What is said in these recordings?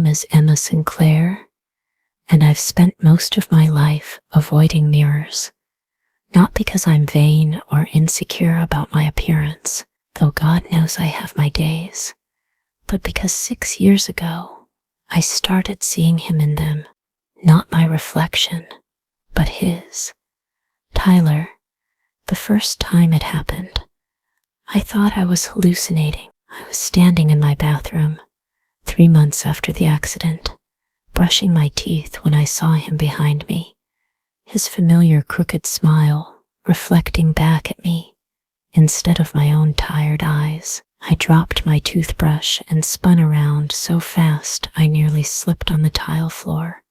name is Emma Sinclair, and I've spent most of my life avoiding mirrors. Not because I'm vain or insecure about my appearance, though God knows I have my days, but because 6 years ago, I started seeing him in them, not my reflection, but his. Tyler, the first time it happened, I thought I was hallucinating. I was standing in my bathroom, 3 months after the accident, brushing my teeth when I saw him behind me, his familiar crooked smile reflecting back at me instead of my own tired eyes. I dropped my toothbrush and spun around so fast I nearly slipped on the tile floor.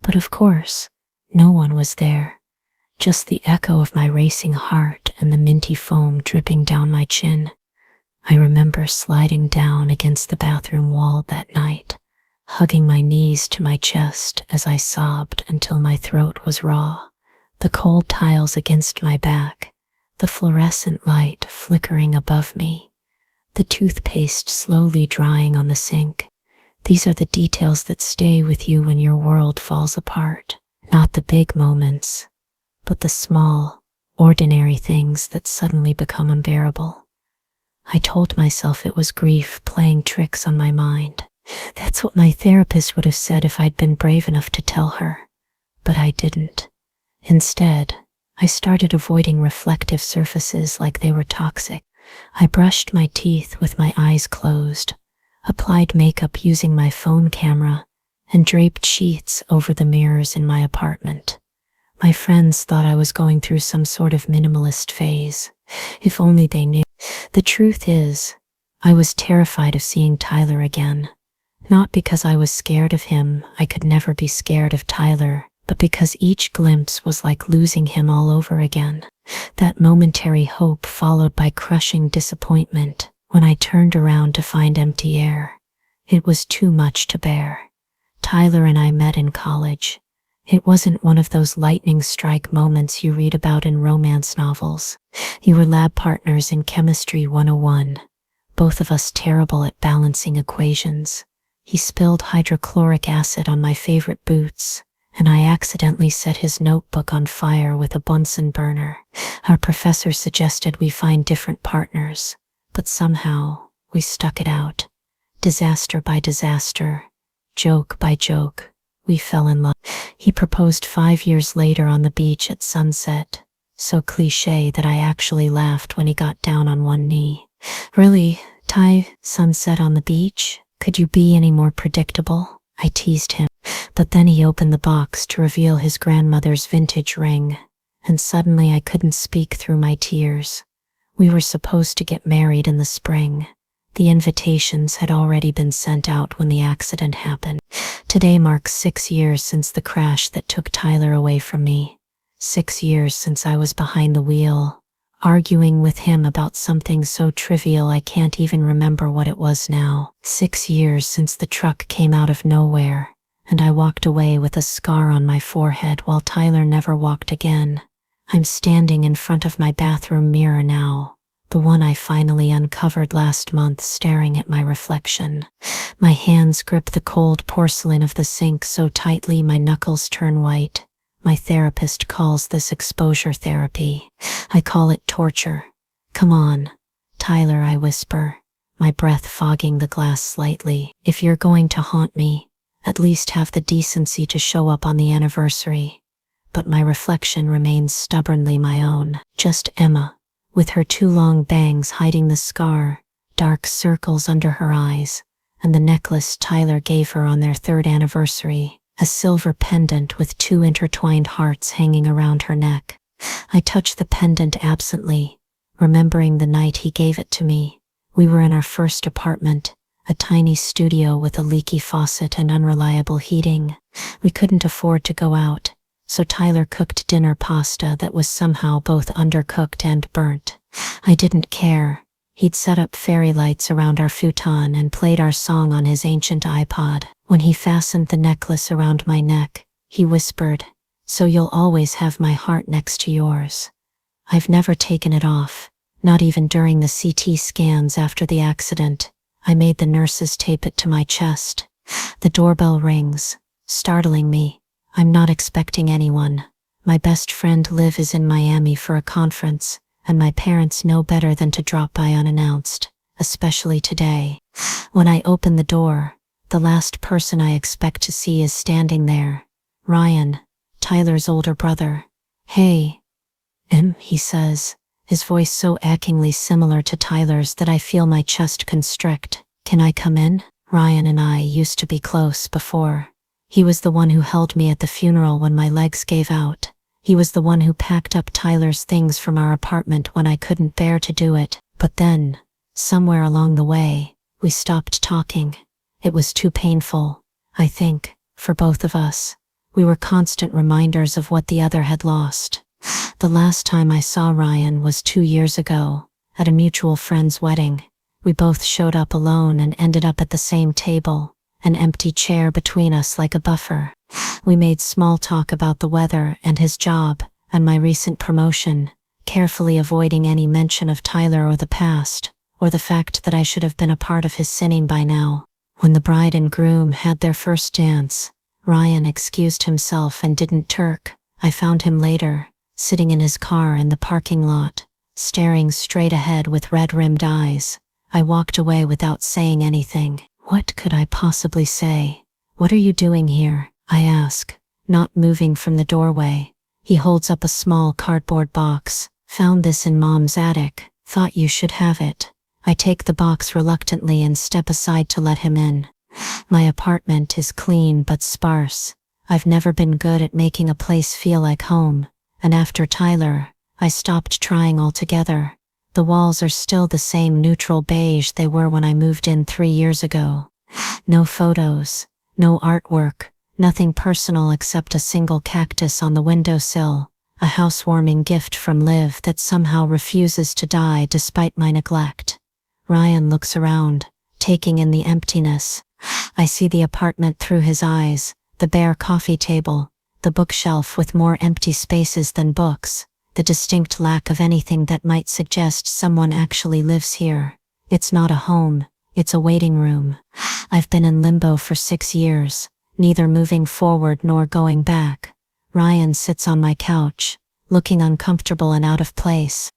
But of course, no one was there, just the echo of my racing heart and the minty foam dripping down my chin. I remember sliding down against the bathroom wall that night, hugging my knees to my chest as I sobbed until my throat was raw. The cold tiles against my back, the fluorescent light flickering above me, the toothpaste slowly drying on the sink. These are the details that stay with you when your world falls apart. Not the big moments, but the small, ordinary things that suddenly become unbearable. I told myself it was grief playing tricks on my mind. That's what my therapist would have said if I'd been brave enough to tell her. But I didn't. Instead, I started avoiding reflective surfaces like they were toxic. I brushed my teeth with my eyes closed, applied makeup using my phone camera, and draped sheets over the mirrors in my apartment. My friends thought I was going through some sort of minimalist phase. If only they knew. The truth is, I was terrified of seeing Tyler again. Not because I was scared of him, I could never be scared of Tyler, but because each glimpse was like losing him all over again. That momentary hope followed by crushing disappointment when I turned around to find empty air. It was too much to bear. Tyler and I met in college. It wasn't one of those lightning strike moments you read about in romance novels. We were lab partners in Chemistry 101, both of us terrible at balancing equations. He spilled hydrochloric acid on my favorite boots, and I accidentally set his notebook on fire with a Bunsen burner. Our professor suggested we find different partners, but somehow we stuck it out. Disaster by disaster, joke by joke, we fell in love. He proposed 5 years later on the beach at sunset, so cliché that I actually laughed when he got down on one knee. Really, Ty, sunset on the beach? Could you be any more predictable? I teased him. But then he opened the box to reveal his grandmother's vintage ring, and suddenly I couldn't speak through my tears. We were supposed to get married in the spring. The invitations had already been sent out when the accident happened. Today marks 6 years since the crash that took Tyler away from me. 6 years since I was behind the wheel, arguing with him about something so trivial I can't even remember what it was now. 6 years since the truck came out of nowhere, and I walked away with a scar on my forehead while Tyler never walked again. I'm standing in front of my bathroom mirror now, the one I finally uncovered last month, staring at my reflection. My hands grip the cold porcelain of the sink so tightly my knuckles turn white. My therapist calls this exposure therapy. I call it torture. Come on, Tyler, I whisper, my breath fogging the glass slightly. If you're going to haunt me, at least have the decency to show up on the anniversary. But my reflection remains stubbornly my own. Just Emma, with her 2 long bangs hiding the scar, dark circles under her eyes, and the necklace Tyler gave her on their 3rd anniversary, a silver pendant with 2 intertwined hearts hanging around her neck. I touch the pendant absently, remembering the night he gave it to me. We were in our first apartment, a tiny studio with a leaky faucet and unreliable heating. We couldn't afford to go out, so Tyler cooked dinner pasta that was somehow both undercooked and burnt. I didn't care. He'd set up fairy lights around our futon and played our song on his ancient iPod. When he fastened the necklace around my neck, he whispered, "So you'll always have my heart next to yours." I've never taken it off, not even during the CT scans after the accident. I made the nurses tape it to my chest. The doorbell rings, startling me. I'm not expecting anyone. My best friend Liv is in Miami for a conference, and my parents know better than to drop by unannounced, especially today. When I open the door, the last person I expect to see is standing there. Ryan, Tyler's older brother. "Hey, Em," he says, his voice so achingly similar to Tyler's that I feel my chest constrict. "Can I come in?" Ryan and I used to be close before. He was the one who held me at the funeral when my legs gave out. He was the one who packed up Tyler's things from our apartment when I couldn't bear to do it. But then, somewhere along the way, we stopped talking. It was too painful, I think, for both of us. We were constant reminders of what the other had lost. The last time I saw Ryan was 2 years ago, at a mutual friend's wedding. We both showed up alone and ended up at the same table, an empty chair between us like a buffer. We made small talk about the weather and his job and my recent promotion, carefully avoiding any mention of Tyler or the past, or the fact that I should have been a part of his sinning by now. When the bride and groom had their first dance, Ryan excused himself and didn't turk. I found him later, sitting in his car in the parking lot, staring straight ahead with red-rimmed eyes. I walked away without saying anything. What could I possibly say? "What are you doing here?" I ask, not moving from the doorway. He holds up a small cardboard box. "Found this in Mom's attic. Thought you should have it." I take the box reluctantly and step aside to let him in. My apartment is clean but sparse. I've never been good at making a place feel like home, and after Tyler, I stopped trying altogether. The walls are still the same neutral beige they were when I moved in 3 years ago. No photos, no artwork, nothing personal except a single cactus on the windowsill, a housewarming gift from Liv that somehow refuses to die despite my neglect. Ryan looks around, taking in the emptiness. I see the apartment through his eyes, the bare coffee table, the bookshelf with more empty spaces than books, the distinct lack of anything that might suggest someone actually lives here. It's not a home, it's a waiting room. I've been in limbo for 6 years, neither moving forward nor going back. Ryan sits on my couch, looking uncomfortable and out of place.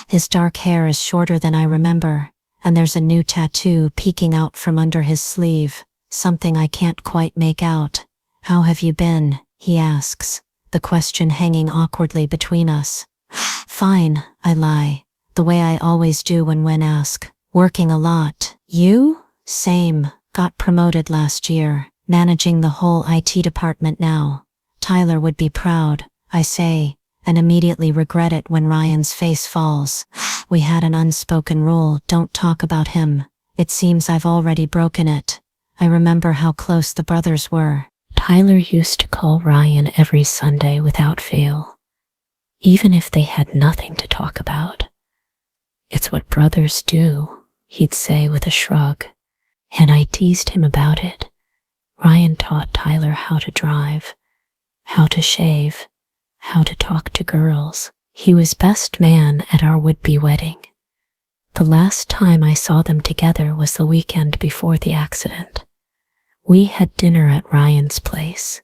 His dark hair is shorter than I remember, and there's a new tattoo peeking out from under his sleeve, something I can't quite make out. "How have you been?" he asks, the question hanging awkwardly between us. "Fine," I lie, the way I always do when asked. "Working a lot." "You?" "Same. Got promoted last year, managing the whole IT department now." "Tyler would be proud," I say, and immediately regret it when Ryan's face falls. "We had an unspoken rule, don't talk about him. It seems I've already broken it." I remember how close the brothers were. Tyler used to call Ryan every Sunday without fail, even if they had nothing to talk about. "It's what brothers do," he'd say with a shrug, and I teased him about it. Ryan taught Tyler how to drive, how to shave, how to talk to girls. He was best man at our would-be wedding. The last time I saw them together was the weekend before the accident. We had dinner at Ryan's place,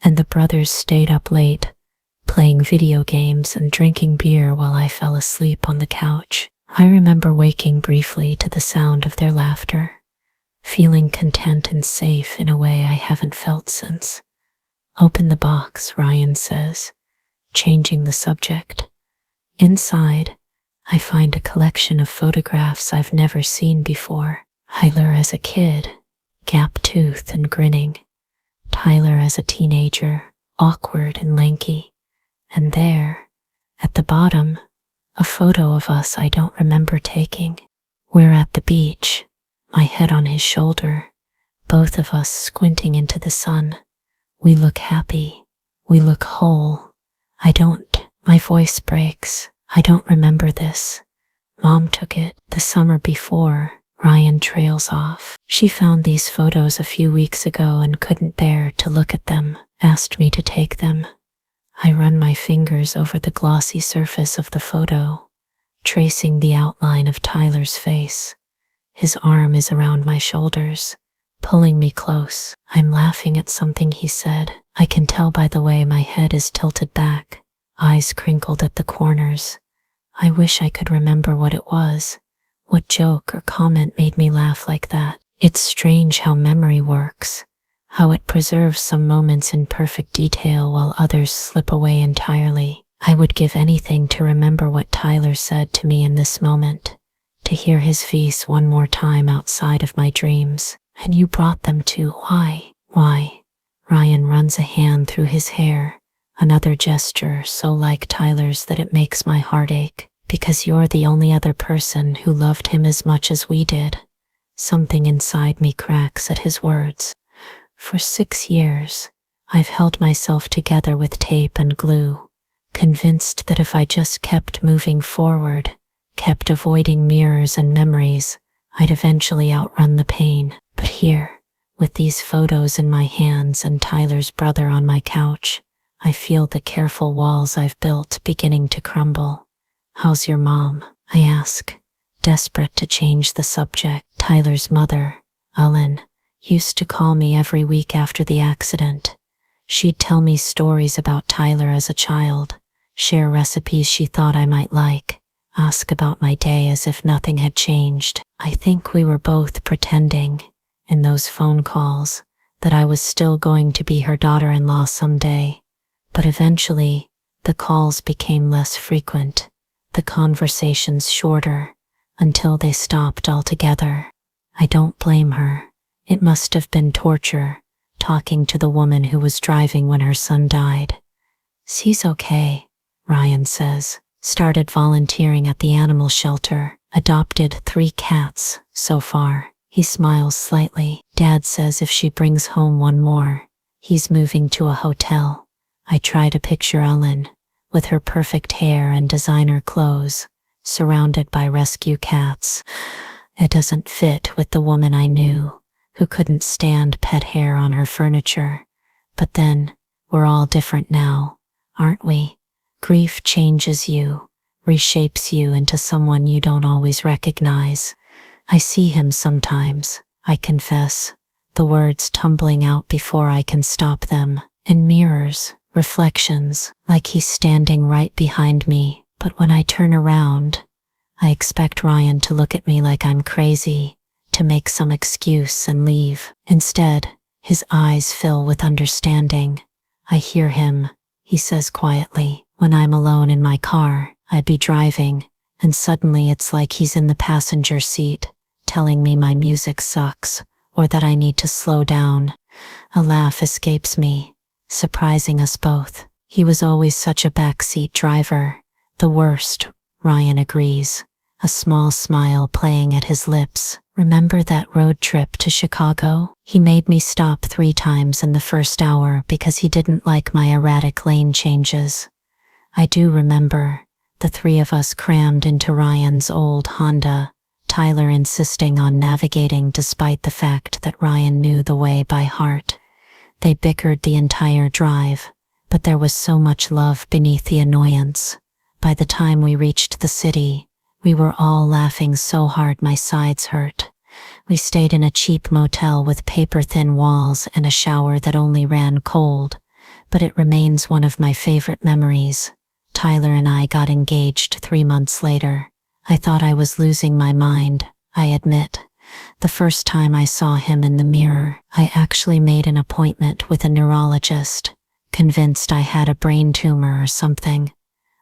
and the brothers stayed up late, playing video games and drinking beer while I fell asleep on the couch. I remember waking briefly to the sound of their laughter, feeling content and safe in a way I haven't felt since. "Open the box," Ryan says, changing the subject. Inside, I find a collection of photographs I've never seen before. Tyler as a kid, gap-toothed and grinning. Tyler as a teenager, awkward and lanky. And there, at the bottom, a photo of us I don't remember taking. We're at the beach, my head on his shoulder, both of us squinting into the sun. We look happy. We look whole. My voice breaks. I don't remember this. Mom took it the summer before. Ryan trails off. She found these photos a few weeks ago and couldn't bear to look at them, asked me to take them. I run my fingers over the glossy surface of the photo, tracing the outline of Tyler's face. His arm is around my shoulders, pulling me close. I'm laughing at something he said. I can tell by the way my head is tilted back, eyes crinkled at the corners. I wish I could remember what it was. What joke or comment made me laugh like that? It's strange how memory works, how it preserves some moments in perfect detail while others slip away entirely. I would give anything to remember what Tyler said to me in this moment, to hear his voice one more time outside of my dreams. And you brought them too. Why? Why? Ryan runs a hand through his hair, another gesture so like Tyler's that it makes my heart ache. Because you're the only other person who loved him as much as we did. Something inside me cracks at his words. For 6 years, I've held myself together with tape and glue, convinced that if I just kept moving forward, kept avoiding mirrors and memories, I'd eventually outrun the pain. But here, with these photos in my hands and Tyler's brother on my couch, I feel the careful walls I've built beginning to crumble. How's your mom? I ask, desperate to change the subject. Tyler's mother, Ellen, used to call me every week after the accident. She'd tell me stories about Tyler as a child, share recipes she thought I might like, ask about my day as if nothing had changed. I think we were both pretending, in those phone calls, that I was still going to be her daughter-in-law someday. But eventually, the calls became less frequent, the conversations shorter, until they stopped altogether. I don't blame her. It must have been torture, talking to the woman who was driving when her son died. She's okay, Ryan says. Started volunteering at the animal shelter. Adopted 3 cats so far. He smiles slightly. Dad says if she brings home one more, he's moving to a hotel. I try to picture Ellen, with her perfect hair and designer clothes, surrounded by rescue cats. It doesn't fit with the woman I knew, who couldn't stand pet hair on her furniture. But then, we're all different now, aren't we? Grief changes you, reshapes you into someone you don't always recognize. I see him sometimes, I confess, the words tumbling out before I can stop them, in mirrors, reflections, like he's standing right behind me. But when I turn around, I expect Ryan to look at me like I'm crazy, to make some excuse and leave. Instead, his eyes fill with understanding. I hear him, he says quietly. When I'm alone in my car, I'd be driving, and suddenly it's like he's in the passenger seat, telling me my music sucks, or that I need to slow down. A laugh escapes me, surprising us both. He was always such a backseat driver. The worst, Ryan agrees, a small smile playing at his lips. Remember that road trip to Chicago? He made me stop 3 times in the first hour because he didn't like my erratic lane changes. I do remember, the 3 of us crammed into Ryan's old Honda, Tyler insisting on navigating despite the fact that Ryan knew the way by heart. They bickered the entire drive, but there was so much love beneath the annoyance. By the time we reached the city, we were all laughing so hard my sides hurt. We stayed in a cheap motel with paper-thin walls and a shower that only ran cold, but it remains one of my favorite memories. Tyler and I got engaged 3 months later. I thought I was losing my mind, I admit. The first time I saw him in the mirror, I actually made an appointment with a neurologist, convinced I had a brain tumor or something.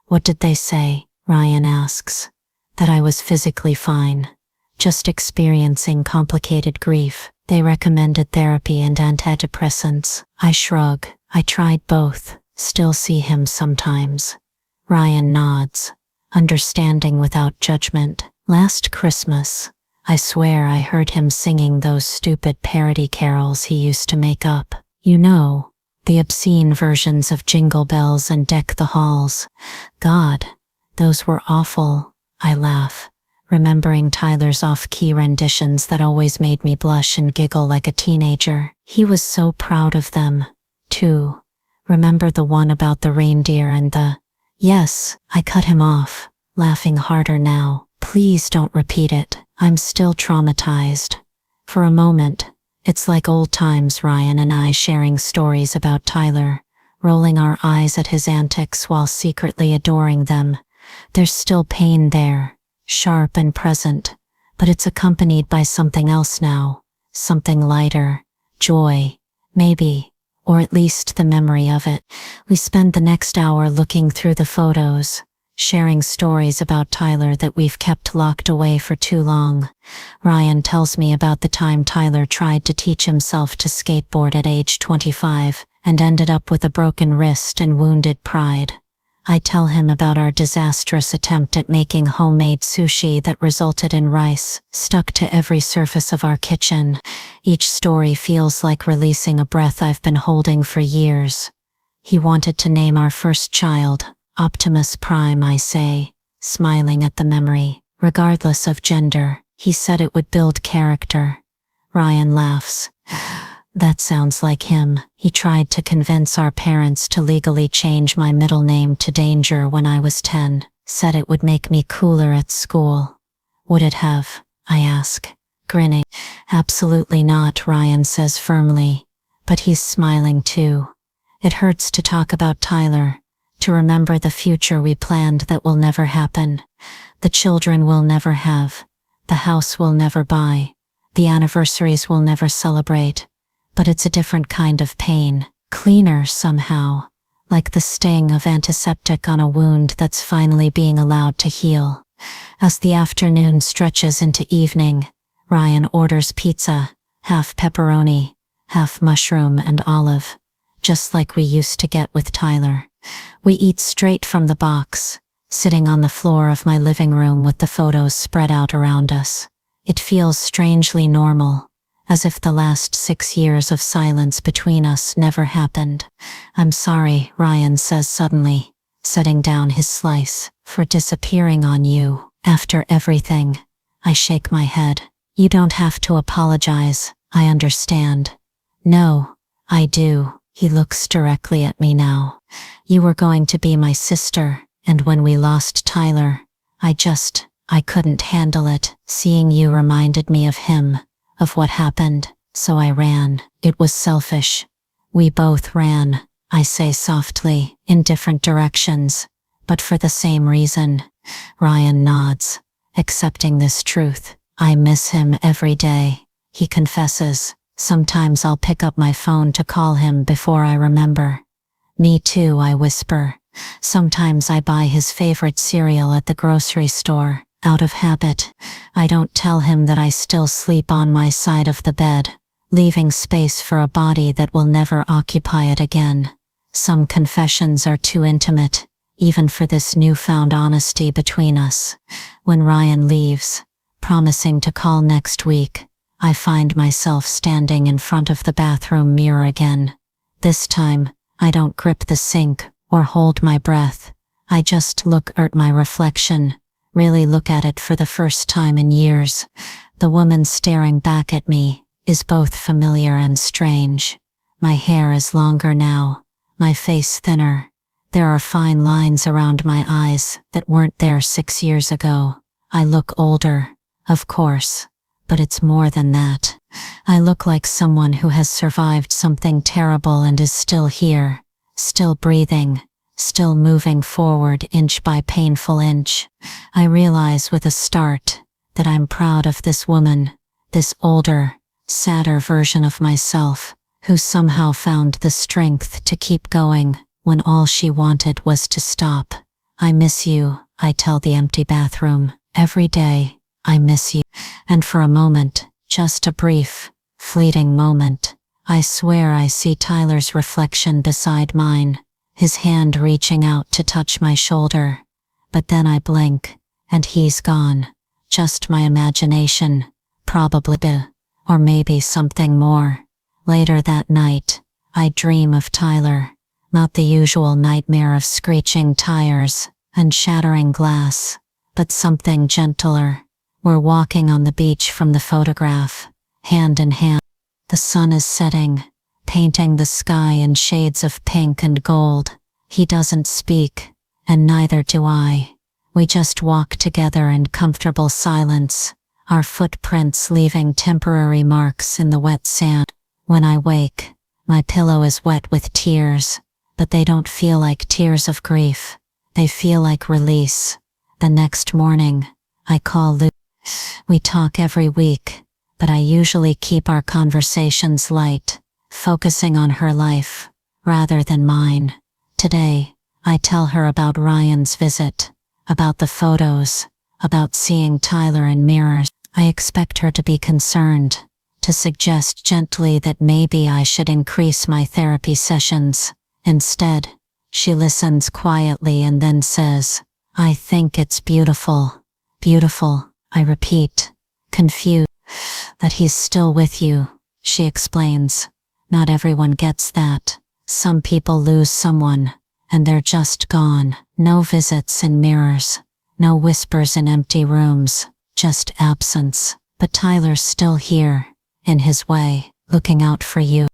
What did they say? Ryan asks. That I was physically fine, just experiencing complicated grief. They recommended therapy and antidepressants. I shrug. I tried both, still see him sometimes. Ryan nods, understanding without judgment. Last Christmas, I swear I heard him singing those stupid parody carols he used to make up. You know, the obscene versions of Jingle Bells and Deck the Halls. God, those were awful. I laugh, remembering Tyler's off-key renditions that always made me blush and giggle like a teenager. He was so proud of them, too. Remember the one about the reindeer and the... Yes, I cut him off, laughing harder now. Please don't repeat it. I'm still traumatized. For a moment, It's like old times, Ryan and I sharing stories about Tyler, rolling our eyes at his antics while secretly adoring them. There's still pain there, sharp and present, but it's accompanied by something else now, something lighter, joy, maybe, or at least the memory of it. We spend the next hour looking through the photos, sharing stories about Tyler that we've kept locked away for too long. Ryan tells me about the time Tyler tried to teach himself to skateboard at age 25 and ended up with a broken wrist and wounded pride. I tell him about our disastrous attempt at making homemade sushi that resulted in rice stuck to every surface of our kitchen. Each story feels like releasing a breath I've been holding for years. He wanted to name our first child Optimus Prime, I say, smiling at the memory. Regardless of gender, he said it would build character. Ryan laughs. That sounds like him. He tried to convince our parents to legally change my middle name to Danger when I was 10, said it would make me cooler at school. Would it have? I ask, grinning. Absolutely not, Ryan says firmly, but he's smiling too. It hurts to talk about Tyler, to remember the future we planned that will never happen. The children we'll never have, the house we'll never buy, the anniversaries we'll never celebrate. But it's a different kind of pain, cleaner somehow, like the sting of antiseptic on a wound that's finally being allowed to heal. As the afternoon stretches into evening, Ryan orders pizza, half pepperoni, half mushroom and olive, just like we used to get with Tyler. We eat straight from the box, sitting on the floor of my living room with the photos spread out around us. It feels strangely normal, as if the last 6 years of silence between us never happened. I'm sorry, Ryan says suddenly, setting down his slice, for disappearing on you. After everything, I shake my head. You don't have to apologize, I understand. No, I do. He looks directly at me now. You were going to be my sister, and when we lost Tyler, I couldn't handle it. Seeing you reminded me of him, of what happened, so I ran. It was selfish. We both ran, I say softly, in different directions, but for the same reason. Ryan nods, accepting this truth. I miss him every day, he confesses. Sometimes I'll pick up my phone to call him before I remember. Me too, I whisper. Sometimes I buy his favorite cereal at the grocery store, out of habit. I don't tell him that I still sleep on my side of the bed, leaving space for a body that will never occupy it again. Some confessions are too intimate, even for this newfound honesty between us. When Ryan leaves, promising to call next week, I find myself standing in front of the bathroom mirror again. This time, I don't grip the sink or hold my breath. I just look at my reflection, really look at it for the first time in years. The woman staring back at me is both familiar and strange. My hair is longer now, my face thinner. There are fine lines around my eyes that weren't there 6 years ago. I look older, of course, but it's more than that. I look like someone who has survived something terrible and is still here, still breathing, still moving forward inch by painful inch. I realize with a start that I'm proud of this woman, this older, sadder version of myself, who somehow found the strength to keep going when all she wanted was to stop. I miss you, I tell the empty bathroom. Every day, I miss you. And for a moment, just a brief, fleeting moment, I swear I see Tyler's reflection beside mine, his hand reaching out to touch my shoulder. But then I blink, and he's gone. Just my imagination, probably, or maybe something more. Later that night, I dream of Tyler, not the usual nightmare of screeching tires and shattering glass, but something gentler. We're walking on the beach from the photograph, hand in hand. The sun is setting, painting the sky in shades of pink and gold. He doesn't speak, and neither do I. We just walk together in comfortable silence, our footprints leaving temporary marks in the wet sand. When I wake, my pillow is wet with tears, but they don't feel like tears of grief. They feel like release. The next morning, I call Luke. We talk every week, but I usually keep our conversations light, focusing on her life, rather than mine. Today, I tell her about Ryan's visit, about the photos, about seeing Tyler in mirrors. I expect her to be concerned, to suggest gently that maybe I should increase my therapy sessions. Instead, she listens quietly and then says, "I think it's beautiful." Beautiful, I repeat, confused. That he's still with you, she explains. Not everyone gets that. Some people lose someone, and they're just gone. No visits in mirrors, no whispers in empty rooms, just absence. But Tyler's still here, in his way, looking out for you.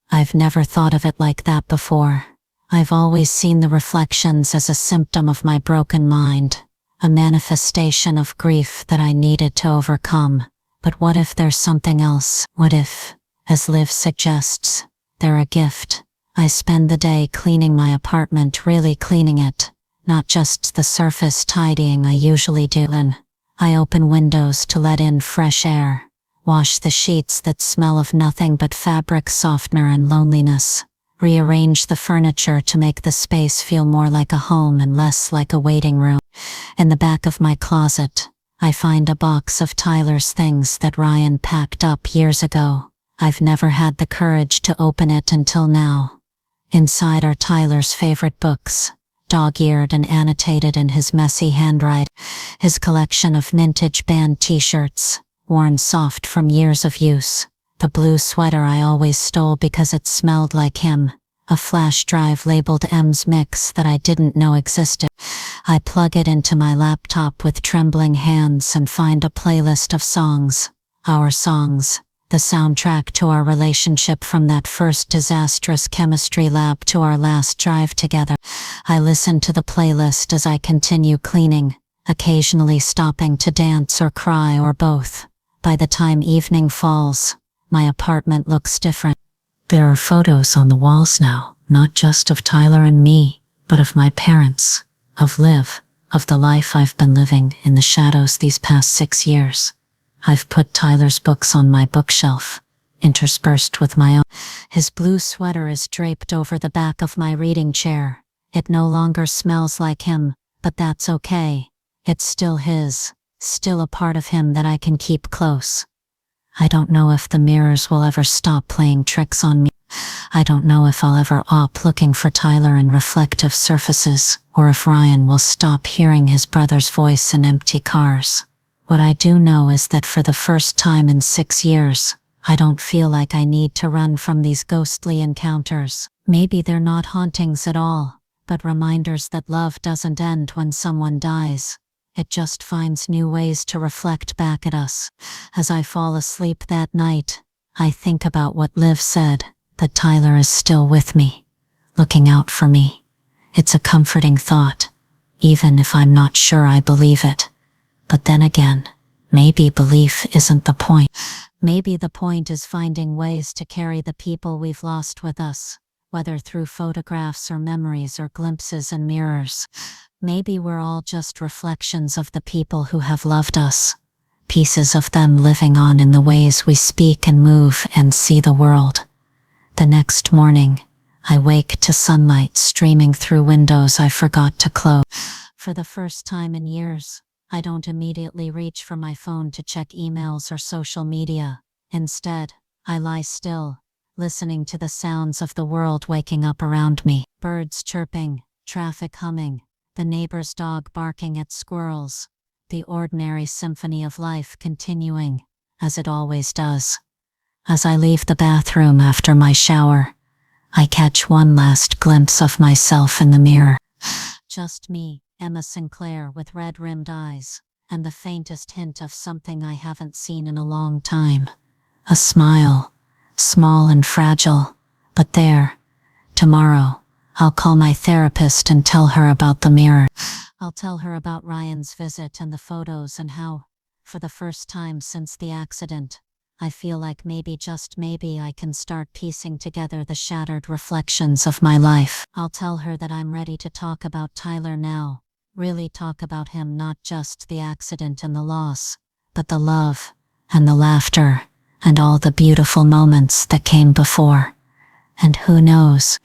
I've never thought of it like that before. I've always seen the reflections as a symptom of my broken mind, a manifestation of grief that I needed to overcome. But what if there's something else? What if, as Liv suggests, they're a gift? I spend the day cleaning my apartment, really cleaning it, not just the surface tidying I usually do. And I open windows to let in fresh air, wash the sheets that smell of nothing but fabric softener and loneliness, rearrange the furniture to make the space feel more like a home and less like a waiting room. In the back of my closet, I find a box of Tyler's things that Ryan packed up years ago. I've never had the courage to open it until now. Inside are Tyler's favorite books, dog-eared and annotated in his messy handwriting, his collection of vintage band t-shirts, worn soft from years of use, the blue sweater I always stole because it smelled like him, a flash drive labeled M's Mix that I didn't know existed. I plug it into my laptop with trembling hands and find a playlist of songs, our songs, the soundtrack to our relationship from that first disastrous chemistry lab to our last drive together. I listen to the playlist as I continue cleaning, occasionally stopping to dance or cry or both. By the time evening falls, my apartment looks different. There are photos on the walls now, not just of Tyler and me, but of my parents, of Liv, of the life I've been living in the shadows these past 6 years. I've put Tyler's books on my bookshelf, interspersed with my own. His blue sweater is draped over the back of my reading chair. It no longer smells like him, but that's okay. It's still his, still a part of him that I can keep close. I don't know if the mirrors will ever stop playing tricks on me. I don't know if I'll ever op looking for Tyler in reflective surfaces, or if Ryan will stop hearing his brother's voice in empty cars. What I do know is that for the first time in 6 years, I don't feel like I need to run from these ghostly encounters. Maybe they're not hauntings at all, but reminders that love doesn't end when someone dies. It just finds new ways to reflect back at us. As I fall asleep that night, I think about what Liv said, that Tyler is still with me, looking out for me. It's a comforting thought, even if I'm not sure I believe it. But then again, maybe belief isn't the point. Maybe the point is finding ways to carry the people we've lost with us, whether through photographs or memories or glimpses in mirrors. Maybe we're all just reflections of the people who have loved us, pieces of them living on in the ways we speak and move and see the world. The next morning, I wake to sunlight streaming through windows I forgot to close. For the first time in years, I don't immediately reach for my phone to check emails or social media. Instead, I lie still, listening to the sounds of the world waking up around me. Birds chirping, traffic humming, the neighbor's dog barking at squirrels, the ordinary symphony of life continuing, as it always does. As I leave the bathroom after my shower, I catch one last glimpse of myself in the mirror. Just me, Emma Sinclair with red-rimmed eyes, and the faintest hint of something I haven't seen in a long time. A smile, small and fragile, but there. Tomorrow, I'll call my therapist and tell her about the mirror. I'll tell her about Ryan's visit and the photos and how, For the first time since the accident, I feel like maybe, just maybe, I can start piecing together the shattered reflections of my life. I'll tell her that I'm ready to talk about Tyler now. Really talk about him, not just the accident and the loss, but the love and the laughter and all the beautiful moments that came before. And who knows,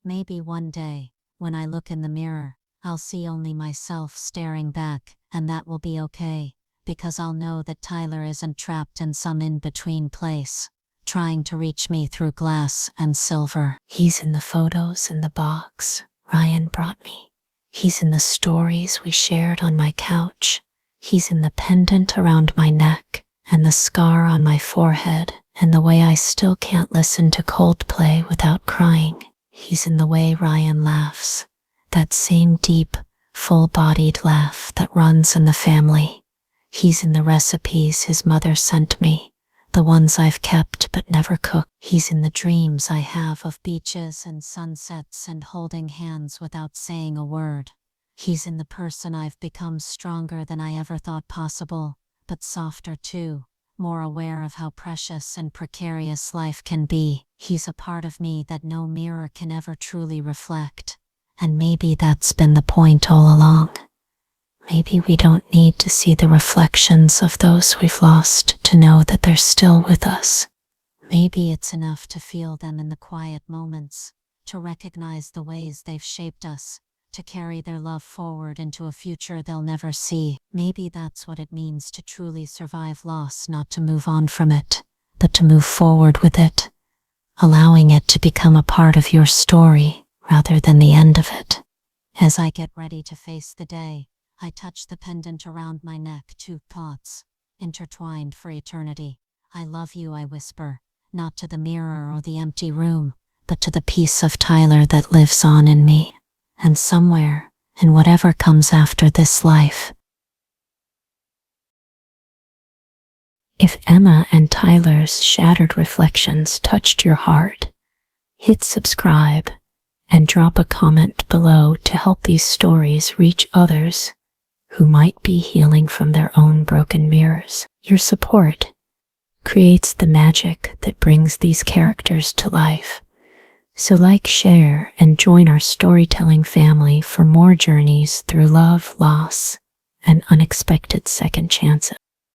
maybe one day, when I look in the mirror, I'll see only myself staring back, and that will be okay, because I'll know that Tyler isn't trapped in some in-between place, trying to reach me through glass and silver. He's in the photos in the box Ryan brought me. He's in the stories we shared on my couch. He's in the pendant around my neck, and the scar on my forehead, and the way I still can't listen to Coldplay without crying. He's in the way Ryan laughs, that same deep, full-bodied laugh that runs in the family. He's in the recipes his mother sent me, the ones I've kept but never cooked. He's in the dreams I have of beaches and sunsets and holding hands without saying a word. He's in the person I've become, stronger than I ever thought possible, but softer too, more aware of how precious and precarious life can be. He's a part of me that no mirror can ever truly reflect. And maybe that's been the point all along. Maybe we don't need to see the reflections of those we've lost to know that they're still with us. Maybe it's enough to feel them in the quiet moments, to recognize the ways they've shaped us, to carry their love forward into a future they'll never see. Maybe that's what it means to truly survive loss, not to move on from it, but to move forward with it, allowing it to become a part of your story rather than the end of it. As I get ready to face the day, I touch the pendant around my neck, 2 thoughts, intertwined for eternity. I love you, I whisper, not to the mirror or the empty room, but to the piece of Tyler that lives on in me, and somewhere, in whatever comes after this life. If Emma and Tyler's shattered reflections touched your heart, hit subscribe and drop a comment below to help these stories reach others who might be healing from their own broken mirrors. Your support creates the magic that brings these characters to life. So like, share, and join our storytelling family for more journeys through love, loss, and unexpected second chances.